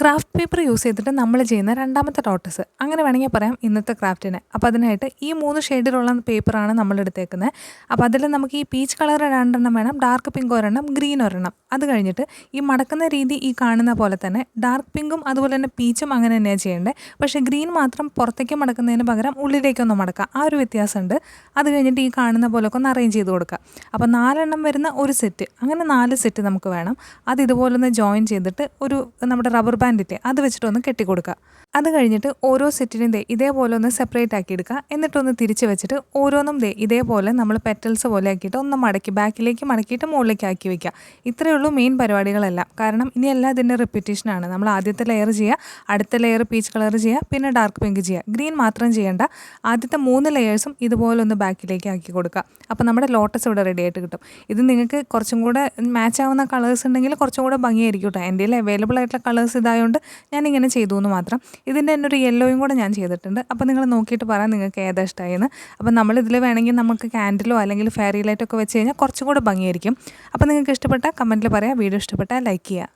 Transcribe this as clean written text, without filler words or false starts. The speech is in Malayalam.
ക്രാഫ്റ്റ് പേപ്പർ യൂസ് ചെയ്തിട്ട് നമ്മൾ ചെയ്യുന്ന രണ്ടാമത്തെ ടോട്ടസ് അങ്ങനെ വേണമെങ്കിൽ പറയാം ഇന്നത്തെ ക്രാഫ്റ്റിന്. അപ്പോൾ അതിനായിട്ട് ഈ 3 ഷെയ്ഡിലുള്ള പേപ്പറാണ് നമ്മൾ എടുത്തേക്കുന്നത്. അപ്പോൾ അതിൽ നമുക്ക് ഈ പീച്ച് കളർ 2 എണ്ണം വേണം, ഡാർക്ക് പിങ്ക് ഒരെണ്ണം, ഗ്രീൻ ഒരെണ്ണം. അത് കഴിഞ്ഞിട്ട് ഈ മടക്കുന്ന രീതി ഈ കാണുന്ന പോലെ തന്നെ ഡാർക്ക് പിങ്കും അതുപോലെ തന്നെ പീച്ചും അങ്ങനെ തന്നെയാണ് ചെയ്യേണ്ടത്. പക്ഷേ ഗ്രീൻ മാത്രം പുറത്തേക്ക് മടക്കുന്നതിന് പകരം ഉള്ളിലേക്കൊന്ന് മടക്കുക, ആ ഒരു വ്യത്യാസമുണ്ട്. അത് കഴിഞ്ഞിട്ട് ഈ കാണുന്ന പോലെയൊക്കെ ഒന്ന് അറേഞ്ച് ചെയ്ത് കൊടുക്കുക. അപ്പോൾ 4 എണ്ണം വരുന്ന ഒരു സെറ്റ്, അങ്ങനെ 4 സെറ്റ് നമുക്ക് വേണം. അത് ഇതുപോലെ ഒന്ന് ജോയിൻ ചെയ്തിട്ട് ഒരു നമ്മുടെ റബ്ബർ ബാൻഡില്ലേ അത് വെച്ചിട്ടൊന്ന് കെട്ടിക്കൊടുക്കുക. അത് കഴിഞ്ഞിട്ട് ഓരോ സെറ്റിനും ഇതേപോലെ ഒന്ന് സെപ്പറേറ്റ് ആക്കി എടുക്കുക. എന്നിട്ടൊന്ന് തിരിച്ച് വെച്ചിട്ട് ഓരോന്നും ഇതേപോലെ നമ്മൾ പെറ്റൽസ് പോലെ ആക്കിയിട്ട് ഒന്ന് മടക്കി ബാക്കിലേക്ക് മടക്കിയിട്ട് മുകളിലേക്ക് ആക്കി വയ്ക്കുക. ഇത്രയേ ഉള്ളൂ മെയിൻ പരിപാടികളെല്ലാം. കാരണം ഇനിയെല്ലാം ഇതിൻ്റെ റിപ്പീറ്റേഷനാണ്. നമ്മൾ ആദ്യത്തെ ലെയർ ചെയ്യുക, അടുത്ത ലെയർ പീച്ച് കളർ ചെയ്യുക, പിന്നെ ഡാർക്ക് പിങ്ക് ചെയ്യുക. ഗ്രീൻ മാത്രം ചെയ്യേണ്ട. ആദ്യത്തെ 3 ലെയേഴ്സും ഇതുപോലെ ഒന്ന് ബാക്കിലേക്ക് ആക്കി കൊടുക്കുക. അപ്പോൾ നമ്മുടെ ലോട്ടസ് ഇവിടെ റെഡി ആയിട്ട് കിട്ടും. ഇത് നിങ്ങൾക്ക് കുറച്ചും കൂടെ മാച്ച് ആവുന്ന കളേഴ്സ് ഉണ്ടെങ്കിൽ കുറച്ചും കൂടെ ഭംഗിയായിരിക്കും കേട്ടോ. എൻ്റെ കയ്യിൽ അവൈലബിൾ ആയിട്ടുള്ള കളേഴ്സ് ഇതായതുകൊണ്ട് ഞാനിങ്ങനെ ചെയ്തു എന്ന് മാത്രം. ഇതിൻ്റെ തന്നെ ഒരു യെല്ലോയും കൂടെ ഞാൻ ചെയ്തിട്ടുണ്ട്. അപ്പോൾ നിങ്ങൾ നോക്കിയിട്ട് പറയാം നിങ്ങൾക്ക് ഏതാ ഇഷ്ടമായെന്ന്. അപ്പോൾ നമ്മളിതിൽ വേണമെങ്കിൽ നമുക്ക് കാൻഡിലോ അല്ലെങ്കിൽ ഫെയറി ലൈറ്റൊക്കെ വെച്ച് കഴിഞ്ഞാൽ കുറച്ചും കൂടെ ഭംഗിയായിരിക്കും. അപ്പോൾ നിങ്ങൾക്ക് ഇഷ്ടപ്പെട്ടാൽ കമൻറ്റിൽ പറയാം. വീഡിയോ ഇഷ്ടപ്പെട്ടാൽ ലൈക്ക് ചെയ്യുക.